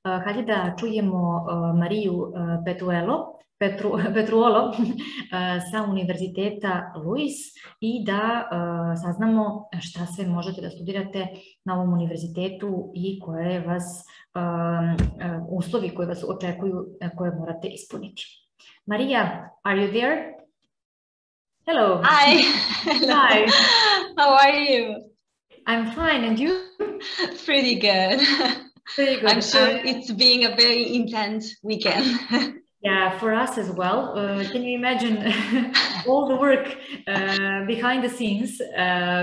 Hajde da čujemo Mariju Petruolo sa Univerziteta LUISS i da saznamo šta sve možete da studirate na ovom univerzitetu i koje vas uslovi koji vas očekuju koje morate ispuniti. Marija, are you there? Hello. Hi. Hello. Hi. How are you? I'm fine, and you? Pretty good. Pretty good. I'm sure it's being a very intense weekend. Yeah, for us as well. Can you imagine all the work behind the scenes?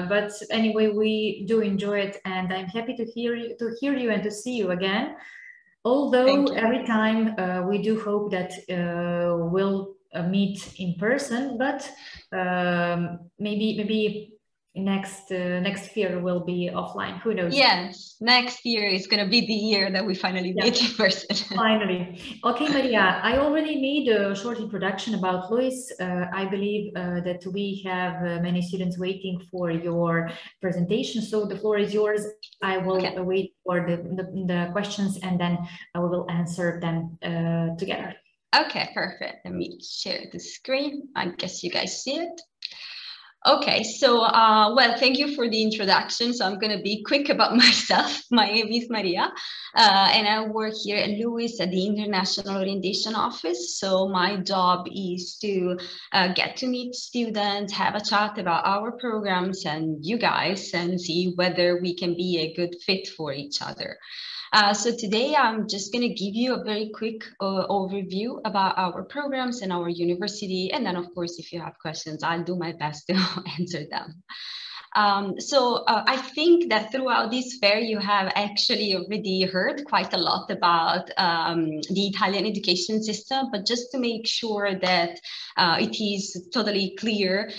But anyway, we do enjoy it, and I'm happy to hear you and to see you again. Although every time we do hope that we'll meet in person, but maybe next year will be offline. Who knows? Yes, next year is going to be the year that we finally meet in person. Finally. Okay, Maria, I already made a short introduction about LUISS. I believe that we have many students waiting for your presentation, so the floor is yours. I will wait for the questions and then we will answer them together. Okay, perfect. Let me share the screen. I guess you guys see it. Okay, so, well, thank you for the introduction. So I'm going to be quick about myself. My name is Maria, and I work here at LUISS at the International Orientation Office. So my job is to get to meet students, have a chat about our programs and you guys, and see whether we can be a good fit for each other. So today I'm just going to give you a very quick overview about our programs and our university. And then, of course, if you have questions, I'll do my best to answer them. I think that throughout this fair, you have actually already heard quite a lot about the Italian education system, but just to make sure that it is totally clear,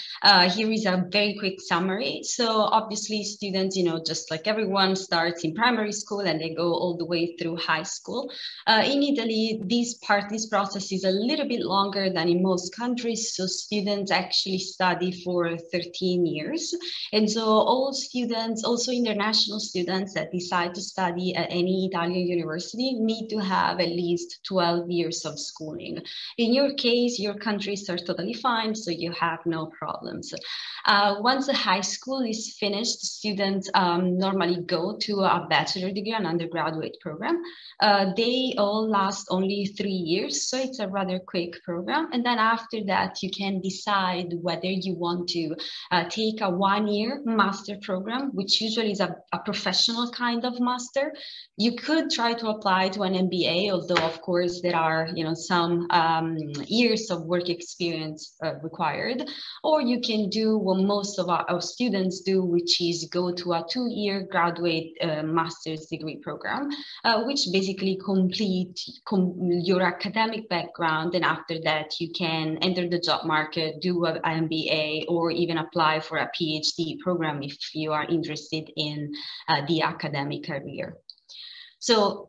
here is a very quick summary. So obviously students, just like everyone, starts in primary school and they go all the way through high school. In Italy, this process is a little bit longer than in most countries. So students actually study for 13 years. And so all students, also international students that decide to study at any Italian university, need to have at least 12 years of schooling. In your case, your countries are totally fine, so you have no problems. Once the high school is finished, students normally go to a bachelor degree, an undergraduate program. They all last only 3 years, so it's a rather quick program. And then after that, you can decide whether you want to take a 1-year master program, which usually is a professional kind of master. You could try to apply to an MBA, although of course there are some years of work experience required. Or you can do what most of our students do, which is go to a 2-year graduate master's degree program, which basically complete your academic background. And after that, you can enter the job market, do an MBA, or even apply for a PhD program if you are interested in the academic career. So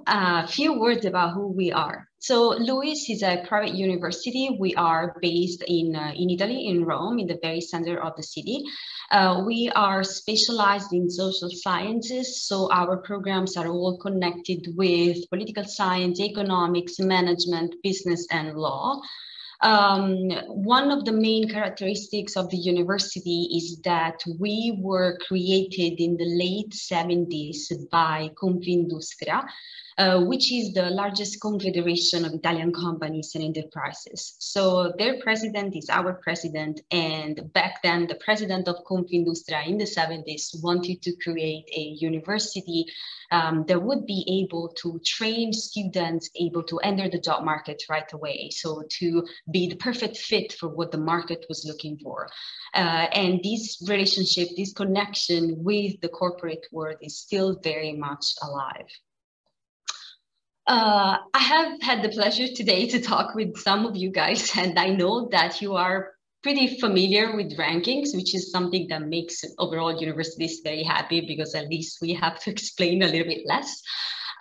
a few words about who we are. So LUISS is a private university. We are based in Italy, in Rome, in the very center of the city. We are specialized in social sciences, so our programs are all connected with political science, economics, management, business, and law. One of the main characteristics of the university is that we were created in the late 70s by Confindustria, which is the largest confederation of Italian companies and enterprises. So their president is our president, and back then the president of Confindustria in the 70s wanted to create a university that would be able to train students able to enter the job market right away, so to be the perfect fit for what the market was looking for. And this relationship, this connection with the corporate world is still very much alive. I have had the pleasure today to talk with some of you guys, and I know that you are pretty familiar with rankings, which is something that makes overall universities very happy, because at least we have to explain a little bit less.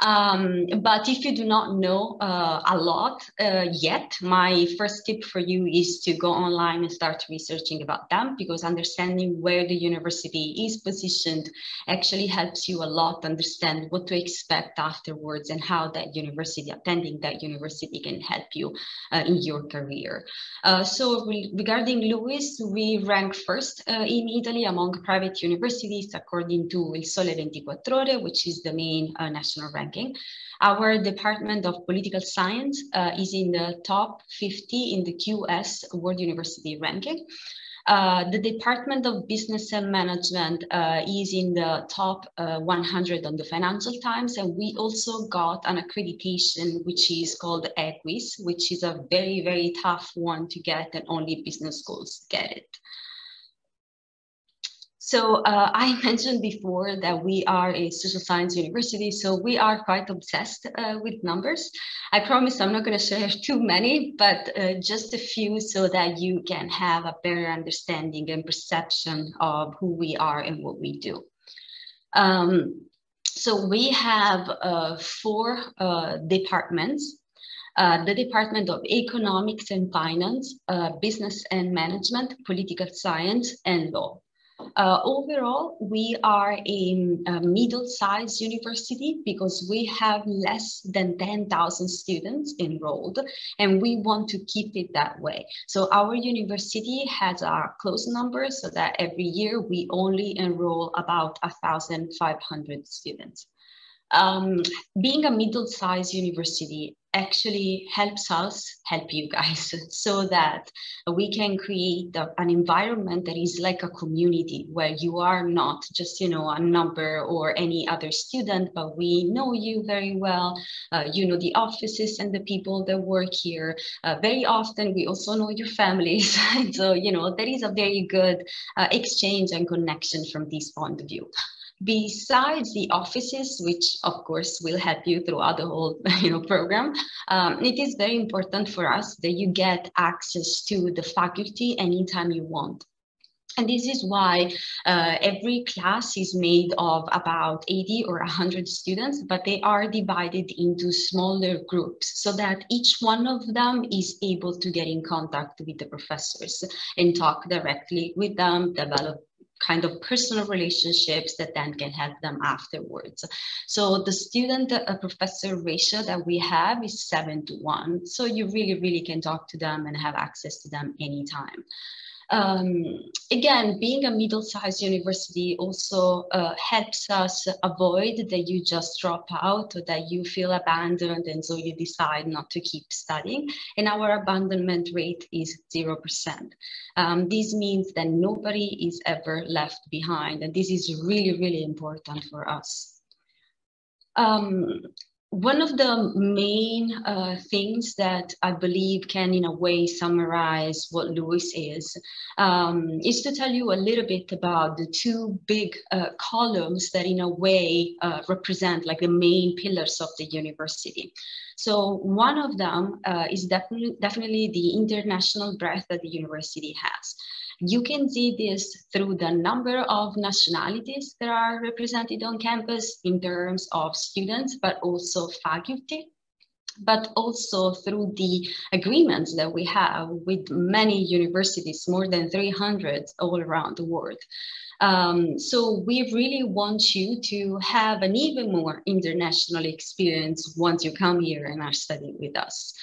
But if you do not know a lot yet, my first tip for you is to go online and start researching about them, because understanding where the university is positioned actually helps you a lot understand what to expect afterwards and how that university, attending that university, can help you in your career. So regarding LUISS, we rank first in Italy among private universities according to Il Sole 24 Ore, which is the main national ranking. Our Department of Political Science is in the top 50 in the QS World University ranking. The Department of Business and Management is in the top 100 on the Financial Times, and we also got an accreditation which is called LUISS, which is a very, very tough one to get, and only business schools get it. So I mentioned before that we are a social science university, so we are quite obsessed with numbers. I promise I'm not going to share too many, but just a few so that you can have a better understanding and perception of who we are and what we do. So we have 4 departments. The Department of Economics and Finance, Business and Management, Political Science, and Law. Overall, we are a middle-sized university because we have less than 10,000 students enrolled, and we want to keep it that way. So our university has a close number so that every year we only enroll about 1,500 students. Being a middle-sized university actually helps us help you guys so that we can create an environment that is like a community where you are not just, a number or any other student, but we know you very well. You know the offices and the people that work here. Very often we also know your families. So, there is a very good exchange and connection from this point of view. Besides the offices, which of course will help you throughout the whole program, it is very important for us that you get access to the faculty anytime you want. And this is why every class is made of about 80 or 100 students, but they are divided into smaller groups so that each one of them is able to get in contact with the professors and talk directly with them, develop kind of personal relationships that then can help them afterwards. So the student-professor ratio that we have is 7:1. So you really can talk to them and have access to them anytime. Again, being a middle-sized university also helps us avoid that you just drop out or that you feel abandoned and so you decide not to keep studying. And our abandonment rate is 0%. This means that nobody is ever left behind. And this is really important for us. One of the main things that I believe can, in a way, summarize what LUISS is to tell you a little bit about the 2 big columns that, in a way, represent like the main pillars of the university. So one of them is definitely the international breadth that the university has. You can see this through the number of nationalities that are represented on campus in terms of students, but also faculty, but also through the agreements that we have with many universities, more than 300 all around the world. So we really want you to have an even more international experience once you come here and are studying with us.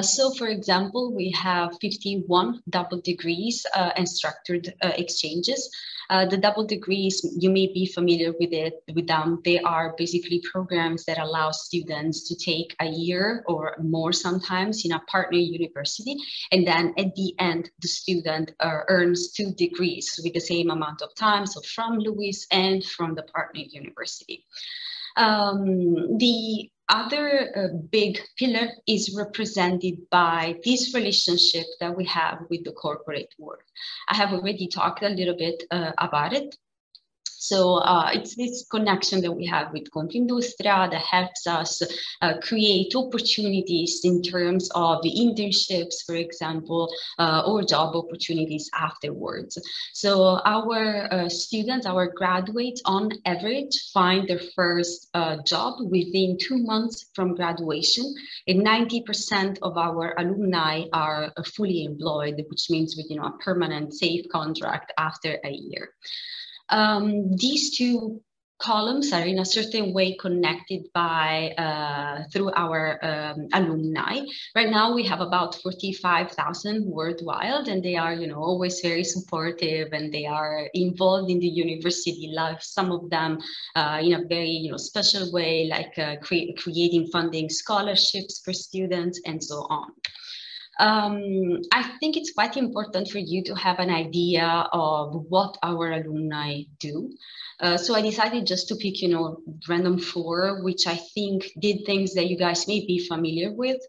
So for example, we have 51 double degrees and structured exchanges. The double degrees, you may be familiar with them. They are basically programs that allow students to take a year or more sometimes in a partner university. And then at the end, the student earns 2 degrees with the same amount of time. So from LUISS and from the partner university. The other big pillar is represented by this relationship that we have with the corporate world. I have already talked a little bit about it. So it's this connection that we have with Confindustria that helps us create opportunities in terms of the internships, for example, or job opportunities afterwards. So our students, our graduates, on average, find their first job within 2 months from graduation, and 90% of our alumni are fully employed, which means with a permanent, safe contract after a year. These two columns are in a certain way connected by through our alumni. Right now we have about 45,000 worldwide, and they are always very supportive, and they are involved in the university life, some of them in a very special way, like creating funding scholarships for students and so on. I think it's quite important for you to have an idea of what our alumni do. So I decided just to pick, random 4, which I think did things that you guys may be familiar with.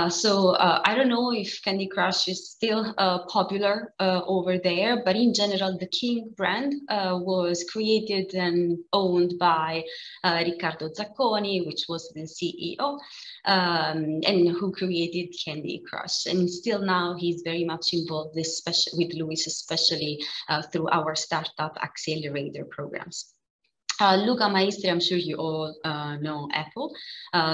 So I don't know if Candy Crush is still popular over there, but in general, the King brand was created and owned by Riccardo Zacconi, which was the CEO. And who created Candy Crush. And still now he's very much involved, especially with LUISS, especially through our startup accelerator programs. Luca Maestri, I'm sure you all know Apple.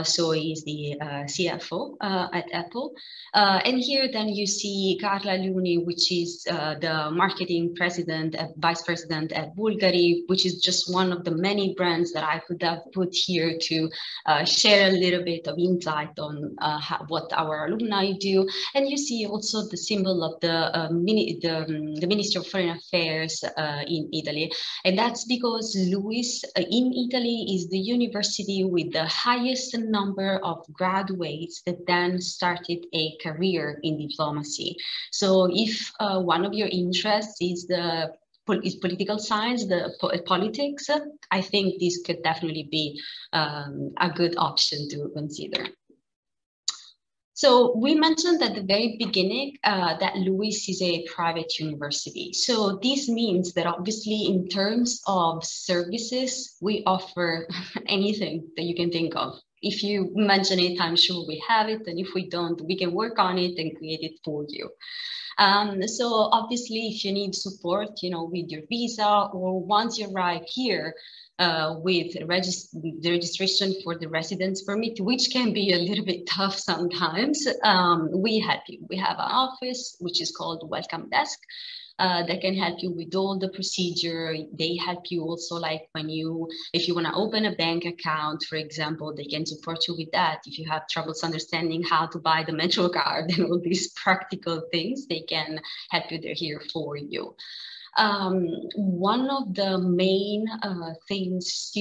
So he's the CFO at Apple. And here then you see Carla Luni, which is the marketing president, vice president at Bulgari, which is just one of the many brands that I could have put here to share a little bit of insight on what our alumni do. And you see also the symbol of the Ministry of Foreign Affairs in Italy. And that's because LUISS in Italy is the university with the highest number of graduates that then started a career in diplomacy. So if one of your interests is political science, politics, I think this could definitely be a good option to consider. So we mentioned at the very beginning that LUISS is a private university. So this means that obviously in terms of services, we offer anything that you can think of. If you mention it, I'm sure we have it. And if we don't, we can work on it and create it for you. So obviously, if you need support, with your visa, or once you arrive here, with the registration for the residence permit, which can be a little bit tough sometimes, we help you. We have an office, which is called Welcome Desk, that can help you with all the procedure. They help you also, like if you want to open a bank account, for example, they can support you with that. If you have troubles understanding how to buy the Metro card and all these practical things, they can help you. They're here for you. One of the main things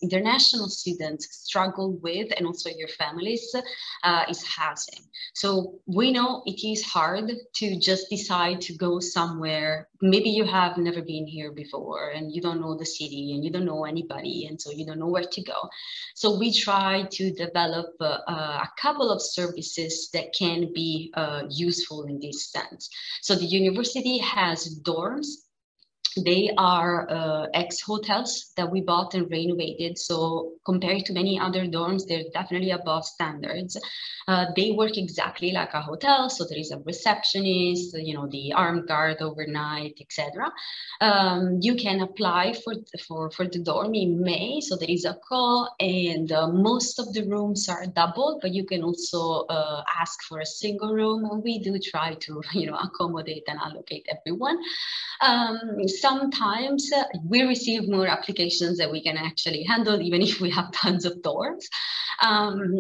international students struggle with, and also your families, is housing. So we know it is hard to just decide to go somewhere. Maybe you have never been here before and you don't know the city and you don't know anybody, and so you don't know where to go. So we try to develop a couple of services that can be useful in this sense. So the university has dorms. They are ex-hotels that we bought and renovated. So compared to many other dorms, they're definitely above standards. They work exactly like a hotel. So there is a receptionist, the armed guard overnight, etc. You can apply for the dorm in May. So there is a call, and most of the rooms are double, but you can also ask for a single room. And we do try to, accommodate and allocate everyone. Sometimes we receive more applications than we can actually handle, even if we have tons of dorms.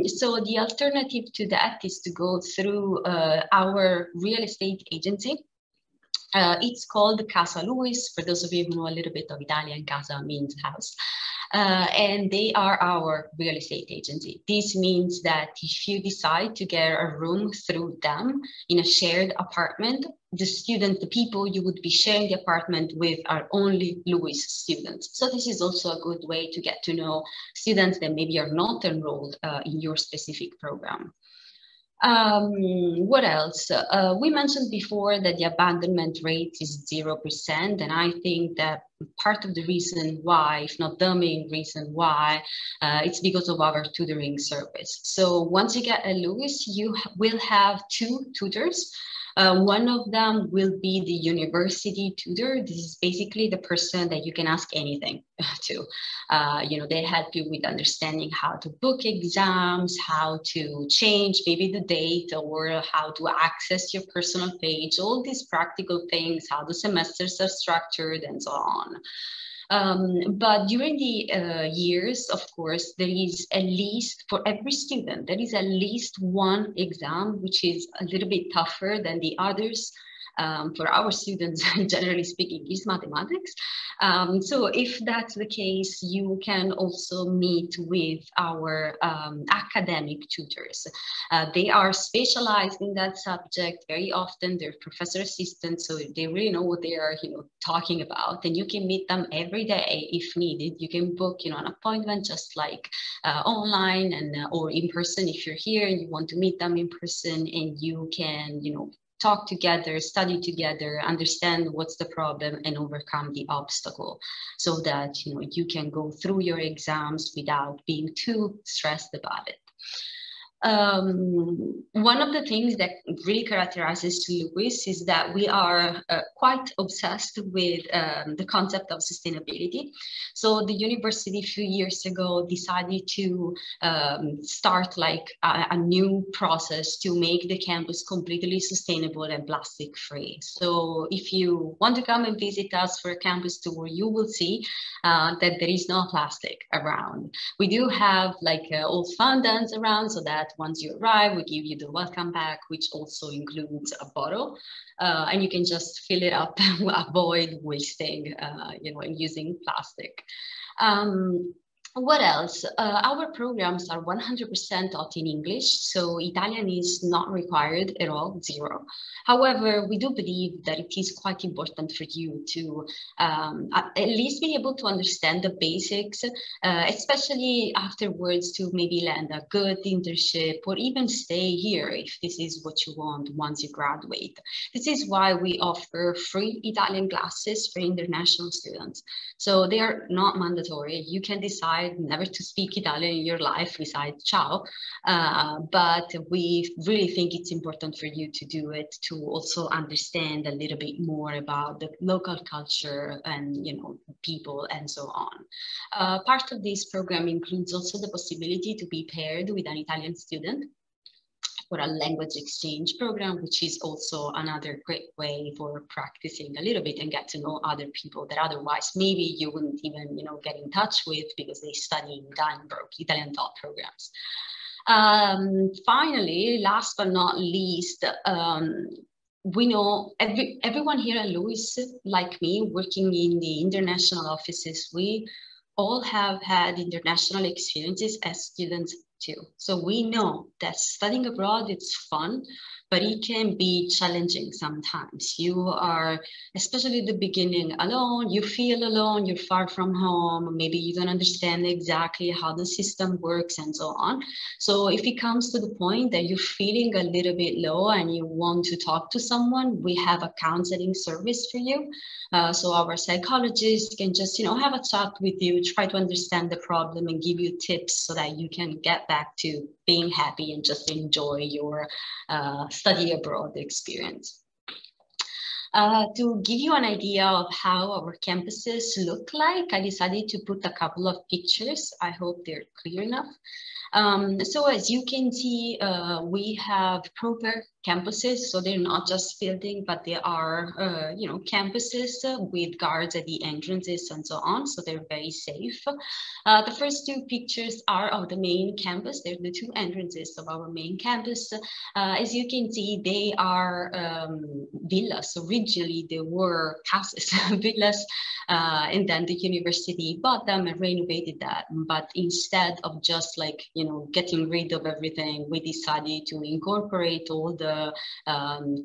So the alternative to that is to go through our real estate agency. It's called Casa LUISS. For those of you who know a little bit of Italian, casa means house. And they are our real estate agency. This means that if you decide to get a room through them in a shared apartment, the people you would be sharing the apartment with are only LUISS students. So this is also a good way to get to know students that maybe are not enrolled in your specific program. What else? We mentioned before that the abandonment rate is 0%, and I think that part of the reason why, if not the main reason why, it's because of our tutoring service. So once you get a LUISS, you will have 2 tutors. One of them will be the university tutor. This is basically the person that you can ask anything to. They help you with understanding how to book exams, how to change maybe the date, or how to access your personal page, all these practical things, how the semesters are structured, and so on. But during the years, of course, there is at least, for every student, there is at least one exam which is a little bit tougher than the others. For our students, generally speaking, is mathematics. So if that's the case, you can also meet with our academic tutors. They are specialized in that subject. Very often they're professor assistants, so they really know what they are talking about. And you can meet them every day if needed. You can book an appointment just like online and or in person if you're here and you want to meet them in person, and you can talk together, study together, understand what's the problem, and overcome the obstacle, so that you can go through your exams without being too stressed about it. One of the things that really characterizes LUISS is that we are quite obsessed with the concept of sustainability. So the university a few years ago decided to start like a new process to make the campus completely sustainable and plastic free. So if you want to come and visit us for a campus tour, you will see that there is no plastic around. We do have like old fondants around, so that once you arrive, we give you the welcome bag, which also includes a bottle, and you can just fill it up and avoid wasting, and using plastic. What else? Our programs are 100% taught in English, so Italian is not required at all, 0. However, we do believe that it is quite important for you to at least be able to understand the basics, especially afterwards to maybe land a good internship or even stay here if this is what you want once you graduate. This is why we offer free Italian classes for international students. So they are not mandatory. You can decide never to speak Italian in your life besides ciao, but we really think it's important for you to do it to also understand a little bit more about the local culture and people and so on. Part of this program includes also the possibility to be paired with an Italian student for a language exchange program, which is also another great way for practicing a little bit and get to know other people that otherwise maybe you wouldn't even get in touch with because they study in Italian taught programs. Finally, last but not least, we know everyone here at LUISS, like me, working in the international offices, we all have had international experiences as students too. So we know that studying abroad, it's fun, but it can be challenging sometimes. You are, especially at the beginning, alone, you feel alone, you're far from home, maybe you don't understand exactly how the system works and so on. So if it comes to the point that you're feeling a little bit low and you want to talk to someone, we have a counseling service for you. So our psychologists can just, have a chat with you, try to understand the problem and give you tips so that you can get back to being happy and just enjoy your study abroad experience. To give you an idea of how our campuses look like, I decided to put a couple of pictures. I hope they're clear enough. So as you can see, we have proper campuses, so they're not just building, but they are, campuses with guards at the entrances and so on, so they're very safe. The first 2 pictures are of the main campus. They're the 2 entrances of our main campus. As you can see, they are villas. Originally, they were houses, villas, and then the university bought them and renovated that. But instead of just like, getting rid of everything, we decided to incorporate all the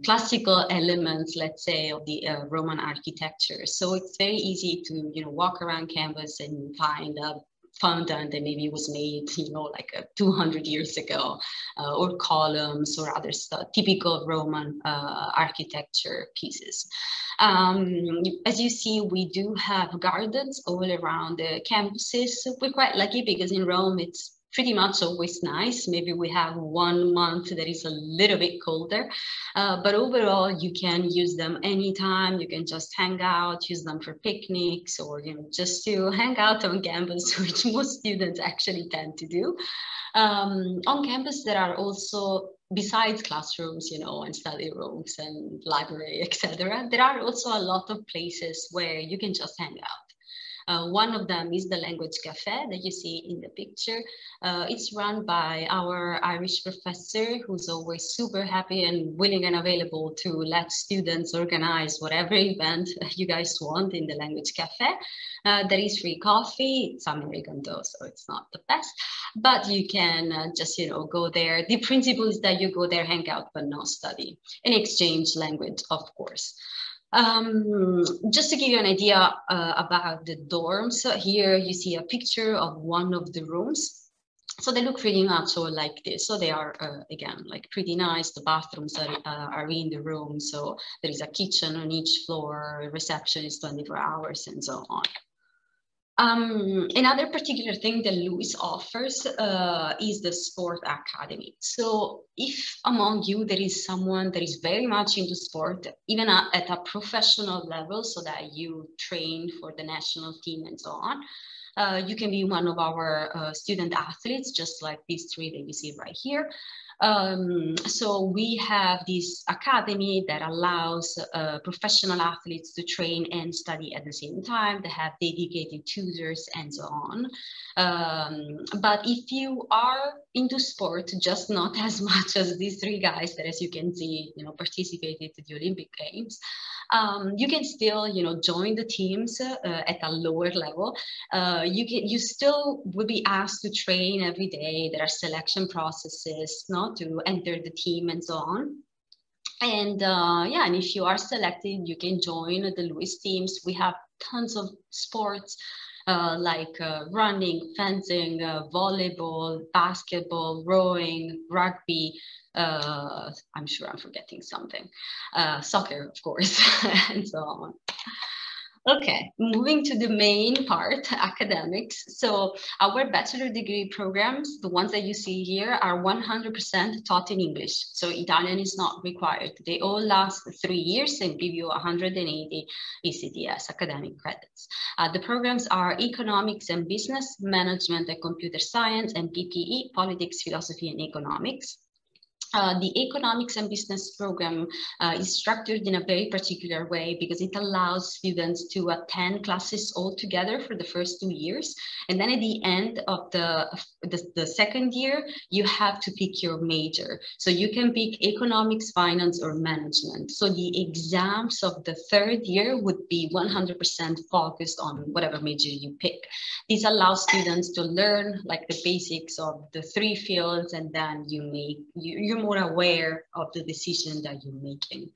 classical elements, let's say, of the Roman architecture. So it's very easy to, walk around campus and find fondant that maybe was made, like 200 years ago, or columns or other stuff, typical Roman architecture pieces. As you see, we do have gardens all around the campuses. We're quite lucky because in Rome, it's pretty much always nice. Maybe we have 1 month that is a little bit colder, but overall you can use them anytime. You can just hang out, use them for picnics, or just to hang out on campus, which most students actually tend to do. On campus, there are also, besides classrooms, and study rooms and library, etc., there are also a lot of places where you can just hang out. One of them is the Language Cafe that you see in the picture. It's run by our Irish professor, who's always super happy and willing and available to let students organize whatever event you guys want in the Language Cafe. There is free coffee. It's American though, so it's not the best, but you can just, go there. The principle is that you go there, hang out, but not study, and exchange language, of course. Just to give you an idea about the dorms, here you see a picture of one of the rooms. So they look pretty much all like this. So they are, again, like pretty nice. The bathrooms are in the room. So there is a kitchen on each floor, reception is 24 hours and so on. Another particular thing that LUISS offers is the sport academy. So if among you there is someone that is very much into sport, even at a professional level, so that you train for the national team and so on, you can be one of our student athletes, just like these three that you see right here. So we have this academy that allows professional athletes to train and study at the same time. They have dedicated tutors and so on. But if you are into sport, just not as much as these three guys that, as you can see, participated in the Olympic Games, you can still, join the teams at a lower level. You still will be asked to train every day. There are selection processes, to enter the team and so on. And yeah, and if you are selected, you can join the LUISS teams. We have tons of sports like running, fencing, volleyball, basketball, rowing, rugby. I'm sure I'm forgetting something. Soccer, of course, and so on. Okay, moving to the main part, academics. So our bachelor degree programs, the ones that you see here, are 100% taught in English. So Italian is not required. They all last 3 years and give you 180 ECTS academic credits. The programs are economics and business, management and computer science, and PPE, politics, philosophy, and economics. The economics and business program is structured in a very particular way because it allows students to attend classes all together for the first 2 years. And then at the end of the second year, you have to pick your major. So you can pick economics, finance, or management. So the exams of the third year would be 100% focused on whatever major you pick. This allows students to learn like the basics of the 3 fields, and then you're more aware of the decision that you're making.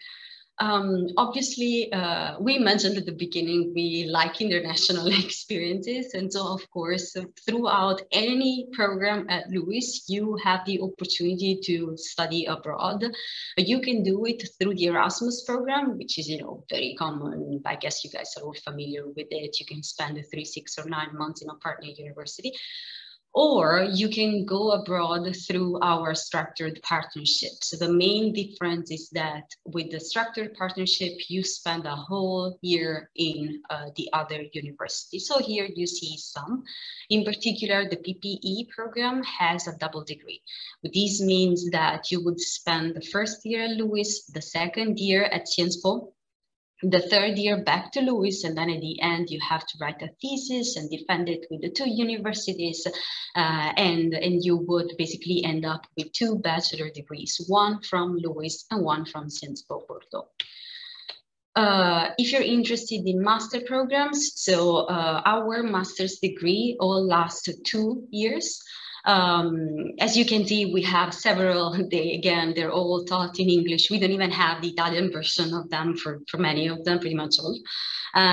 Obviously, we mentioned at the beginning, we like international experiences. And so, of course, throughout any program at LUISS, you have the opportunity to study abroad. You can do it through the Erasmus program, which is, very common. I guess you guys are all familiar with it. You can spend 3, 6, or 9 months in a partner university. Or you can go abroad through our structured partnership. So the main difference is that with the structured partnership, you spend a whole year in the other university. So here you see some. In particular, the PPE program has a double degree. This means that you would spend the first year at LUISS, the second year at Sciences Po, the third year back to LUISS, and then at the end you have to write a thesis and defend it with the 2 universities, and you would basically end up with 2 bachelor degrees, one from LUISS and one from Sciences Po Porto. If you're interested in master programs, so our master's degree all lasts 2 years. As you can see, we have several, they're all taught in English. We don't even have the Italian version of them for many of them, pretty much all.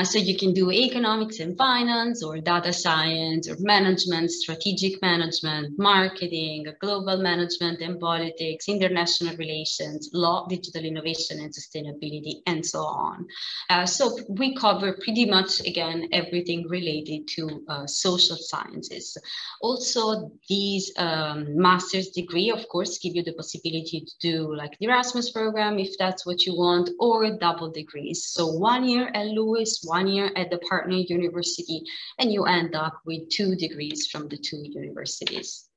So you can do economics and finance, or data science, or management, strategic management, marketing, global management and politics, international relations, law, digital innovation and sustainability, and so on. So we cover pretty much, again, everything related to social sciences. Also, these master's degree, of course, give you the possibility to do like the Erasmus program, if that's what you want, or double degrees. So 1 year at LUISS, 1 year at the partner university, and you end up with 2 degrees from the 2 universities.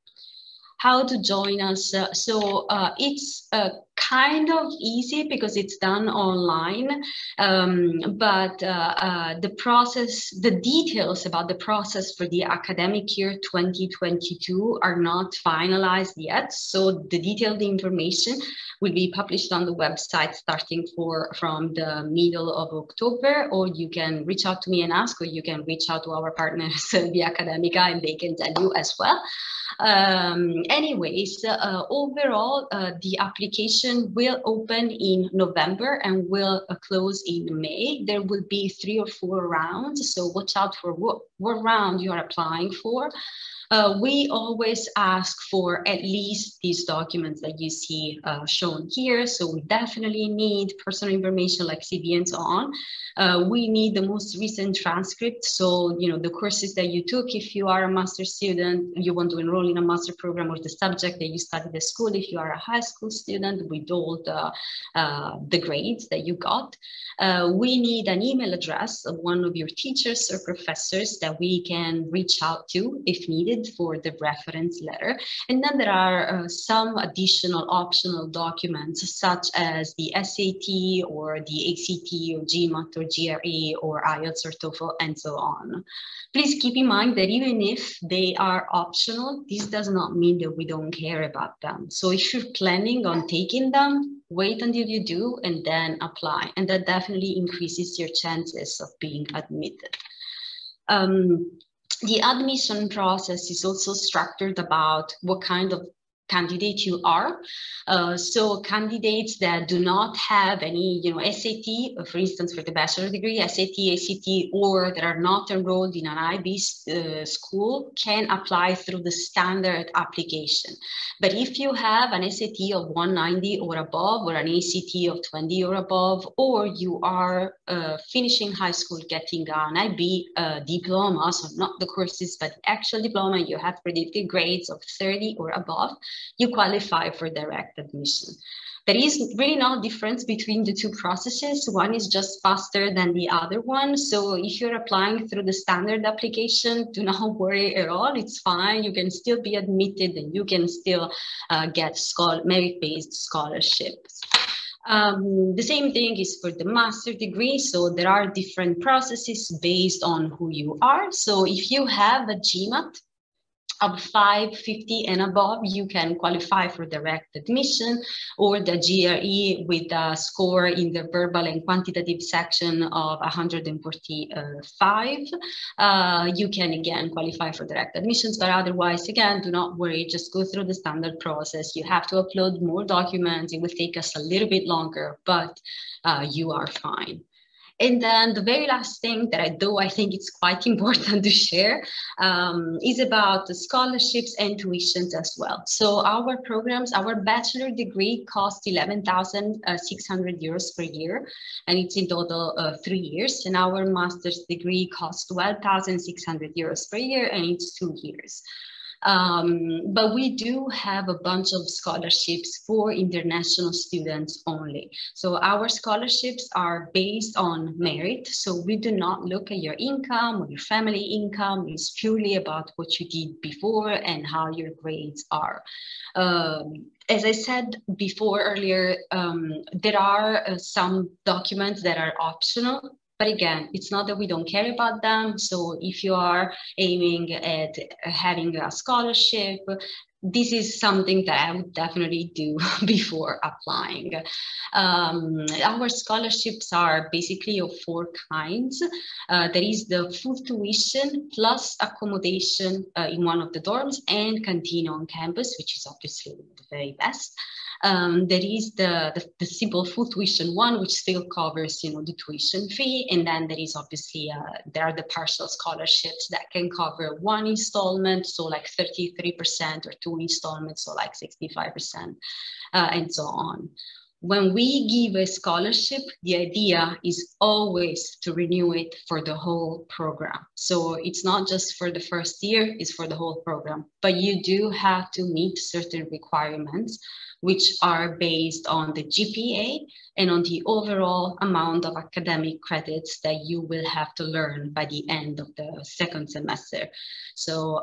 How to join us? It's kind of easy because it's done online, but the process, the details about the process for the academic year 2022 are not finalized yet. So the detailed information will be published on the website starting from the middle of October, or you can reach out to me and ask, or you can reach out to our partners, the Academica, and they can tell you as well. Anyways, overall, the application will open in November and will close in May. There will be 3 or 4 rounds, so watch out for what round you are applying for. We always ask for at least these documents that you see shown here. So we definitely need personal information like CV and so on. We need the most recent transcript. So, you know, the courses that you took, if you are a master student, you want to enroll in a master program, or the subject that you studied at school, if you are a high school student, with all the grades that you got. We need an email address of one of your teachers or professors that we can reach out to if needed for the reference letter. And then there are some additional optional documents such as the SAT or the ACT or GMAT or GRE or IELTS or TOEFL and so on. Please keep in mind that even if they are optional, this does not mean that we don't care about them. So if you're planning on taking them, wait until you do and then apply. And that definitely increases your chances of being admitted. The admission process is also structured about what kind of candidate you are. So candidates that do not have any, SAT, for instance, for the bachelor degree, SAT, ACT, or that are not enrolled in an IB school can apply through the standard application. But if you have an SAT of 190 or above, or an ACT of 20 or above, or you are finishing high school, getting an IB diploma, so not the courses, but the actual diploma, you have predicted grades of 30 or above, you qualify for direct admission. There is really no difference between the two processes. One is just faster than the other one. So if you're applying through the standard application, do not worry at all. It's fine. You can still be admitted and you can still get merit-based scholarships. The same thing is for the master degree. So there are different processes based on who you are. So if you have a GMAT of 550 and above, you can qualify for direct admission, or the GRE with a score in the verbal and quantitative section of 145. You can again qualify for direct admissions, but otherwise, again, do not worry, just go through the standard process. You have to upload more documents. It will take us a little bit longer, but you are fine. And then the very last thing that I think it's quite important to share is about the scholarships and tuitions as well. So our programs, our bachelor degree costs 11,600 euros per year, and it's in total 3 years. And our master's degree costs 12,600 euros per year, and it's 2 years. But we do have a bunch of scholarships for international students only. So our scholarships are based on merit. So we do not look at your income or your family income. It's purely about what you did before and how your grades are. As I said before earlier, there are some documents that are optional. But again, it's not that we don't care about them. So if you are aiming at having a scholarship, this is something that I would definitely do before applying. Our scholarships are basically of 4 kinds. There is the full tuition plus accommodation in one of the dorms and canteen on campus, which is obviously the very best. There is the simple full tuition one, which still covers, you know, the tuition fee. And then there is obviously, there are the partial scholarships that can cover 1 installment, so like 33%, or 2 installments, so like 65%, and so on. When we give a scholarship, the idea is always to renew it for the whole program. So it's not just for the first year, it's for the whole program. But you do have to meet certain requirements, which are based on the GPA and on the overall amount of academic credits that you will have to learn by the end of the 2nd semester. So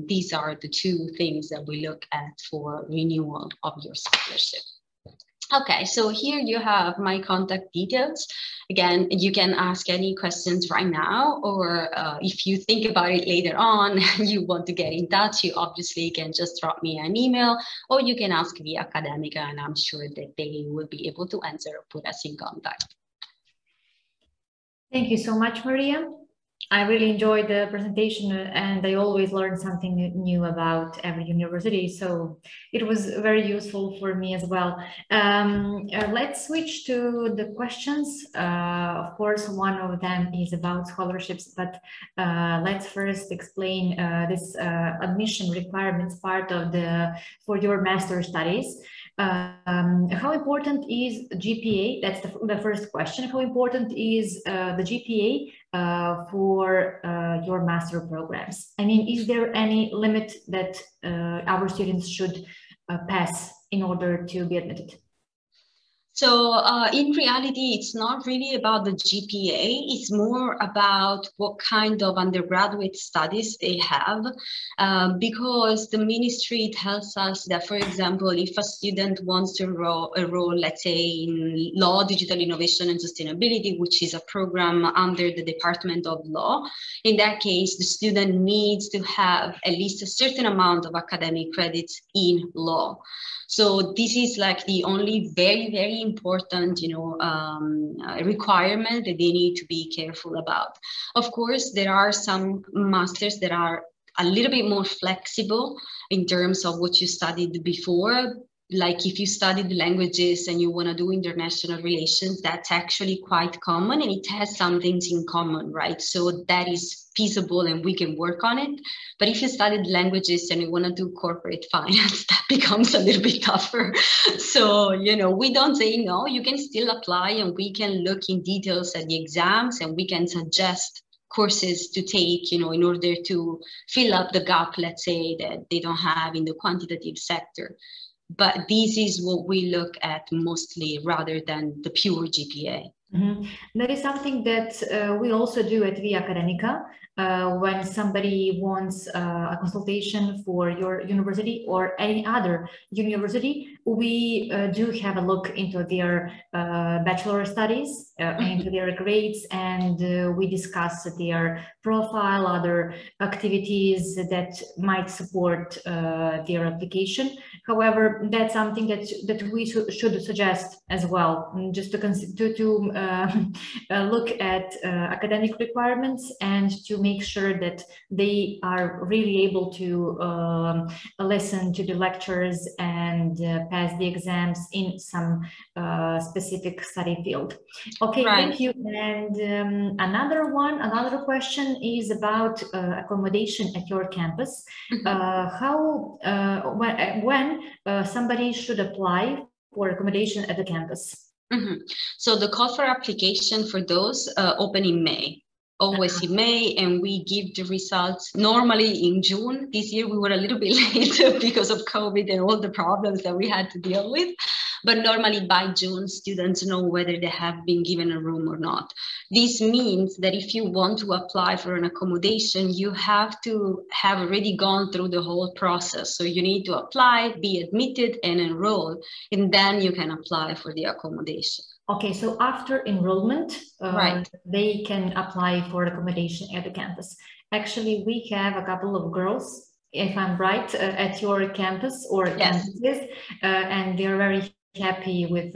these are the 2 things that we look at for renewal of your scholarship. Okay, so here you have my contact details. Again, you can ask any questions right now, or if you think about it later on, you want to get in touch, you obviously can just drop me an email, or you can ask via Academica, and I'm sure that they will be able to answer or put us in contact. Thank you so much, Maria. I really enjoyed the presentation, and I always learn something new about every university. So it was very useful for me as well. Let's switch to the questions. Of course, one of them is about scholarships, but let's first explain this admission requirements part of for your master studies. How important is GPA? That's the first question. How important is the GPA for your master programs? I mean, is there any limit that our students should pass in order to be admitted? So in reality, it's not really about the GPA. It's more about what kind of undergraduate studies they have, because the ministry tells us that, for example, if a student wants to enroll, let's say, in Law, Digital Innovation and Sustainability, which is a program under the Department of Law, in that case, the student needs to have at least a certain amount of academic credits in law. So this is like the only very, very important, you know, requirement that they need to be careful about. Of course, there are some masters that are a little bit more flexible in terms of what you studied before. Like if you studied languages and you want to do international relations, that's actually quite common, and it has some things in common, right? So that is feasible and we can work on it. But if you studied languages and you want to do corporate finance, that becomes a little bit tougher. So, you know, we don't say no, you can still apply, and we can look in details at the exams, and we can suggest courses to take, you know, in order to fill up the gap, let's say, that they don't have in the quantitative sector. But this is what we look at mostly, rather than the pure GPA. Mm-hmm. That is something that we also do at Via Academica. When somebody wants a consultation for your university or any other university, we do have a look into their bachelor studies, into their grades, and we discuss their profile, other activities that might support their application. However, that's something that we should suggest as well, just to look at academic requirements and to make sure that they are really able to listen to the lectures and pass the exams in some specific study field. Okay, right. Thank you. And another question is about accommodation at your campus. When somebody should apply for accommodation at the campus? So the call for application for those open in May, always in May, and we give the results normally in June. This year we were a little bit late because of COVID and all the problems that we had to deal with. But normally by June, students know whether they have been given a room or not. This means that if you want to apply for an accommodation, you have to have already gone through the whole process. So you need to apply, be admitted and enroll, and then you can apply for the accommodation. Okay, so after enrollment, Right. they can apply for accommodation at the campus. Actually, we have a couple of girls, if I'm right, at your campus or Yes. campuses, and they're very happy with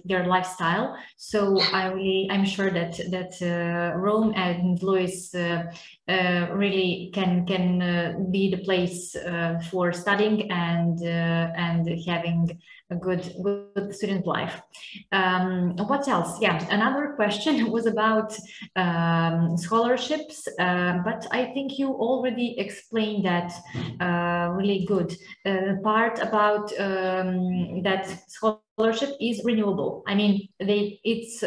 their lifestyle. So I'm sure that Rome and LUISS really can be the place for studying and having a good student life. What else? Yeah, another question was about scholarships, but I think you already explained that really good. Part about that scholarship is renewable. I mean, it's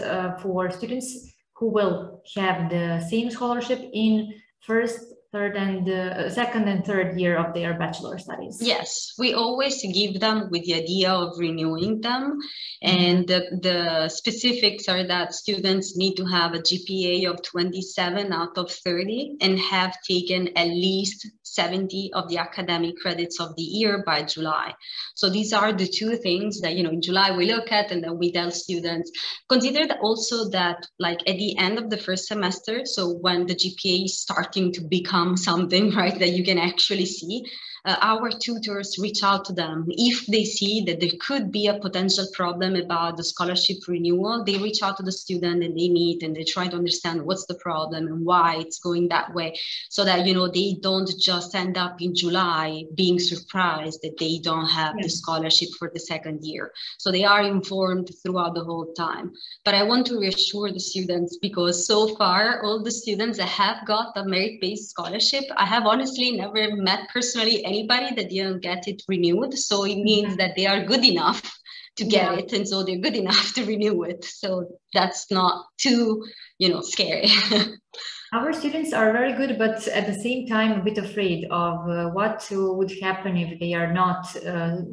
for students who will have the same scholarship in first, third, and second and third year of their bachelor studies. Yes, we always give them with the idea of renewing them. And the specifics are that students need to have a GPA of 27 out of 30 and have taken at least 70 of the academic credits of the year by July. So these are the two things that, in July we look at, and then we tell students, consider that also that like at the end of the first semester, so when the GPA is starting to become something, right, that you can actually see, our tutors reach out to them. If they see that there could be a potential problem about the scholarship renewal, they reach out to the student and they meet and they try to understand what's the problem and why it's going that way, so that, they don't just end up in July being surprised that they don't have the scholarship for the second year. So they are informed throughout the whole time. But I want to reassure the students, because so far, all the students that have got a merit-based scholarship, I have honestly never met personally anybody that didn't get it renewed. So it means that they are good enough to get it, and so they're good enough to renew it. So that's not too, scary. Our students are very good, but at the same time a bit afraid of what would happen if they are not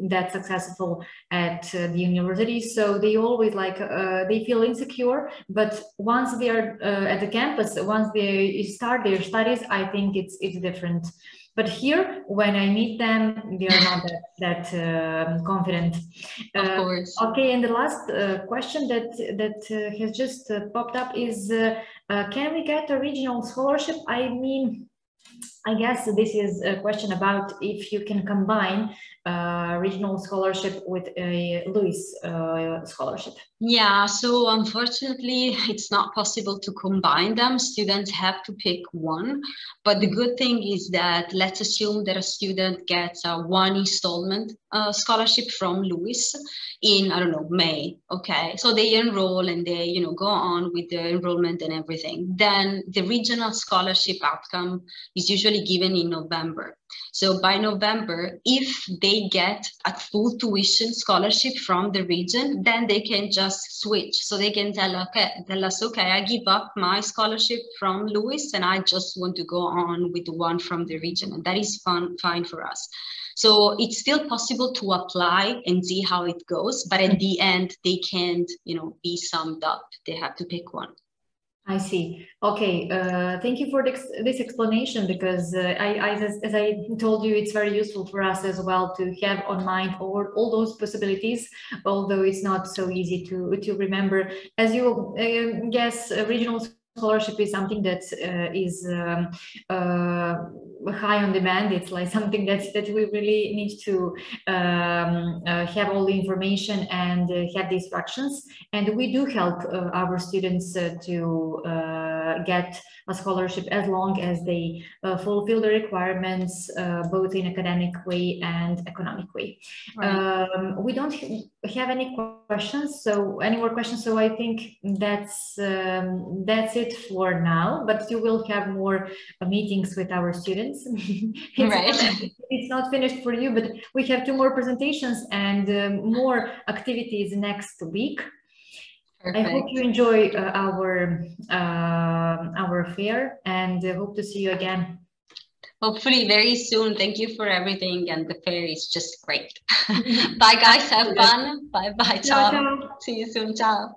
that successful at the university. So they always they feel insecure. But once they are at the campus, once they start their studies, I think it's different. But here, when I meet them, they are not that confident. Of course. Okay, and the last question that has just popped up is, can we get a regional scholarship? I mean, I guess this is a question about if you can combine regional scholarship with a LUISS scholarship. Yeah, so unfortunately, it's not possible to combine them. Students have to pick one. But the good thing is that let's assume that a student gets a one installment scholarship from LUISS in, I don't know, May. Okay, so they enroll and they, go on with the enrollment and everything. Then the regional scholarship outcome is usually given in November. So by November, if they get a full tuition scholarship from the region, then they can just switch. So they can tell us, okay, I give up my scholarship from LUISS and I just want to go on with the one from the region. And that is fine for us. So it's still possible to apply and see how it goes. But at the end, they can't, be summed up. They have to pick one. I see. Okay, thank you for this explanation, because as I told you, it's very useful for us as well to have on mind all those possibilities, although it's not so easy to remember. As you guess, regional scholarship is something that is high on demand. It's like something that we really need to have all the information and have the instructions. And we do help our students to get a scholarship as long as they fulfill the requirements, both in academic way and economic way. Right. We don't have any questions, so any more questions. So I think that's it for now, but you will have more meetings with our students. It's not finished for you, but we have 2 more presentations and more activities next week. Perfect. I hope you enjoy our fair, and hope to see you again. Hopefully very soon. Thank you for everything, and the fair is just great. Bye guys, have fun. Bye bye. Ciao. See you soon. Ciao.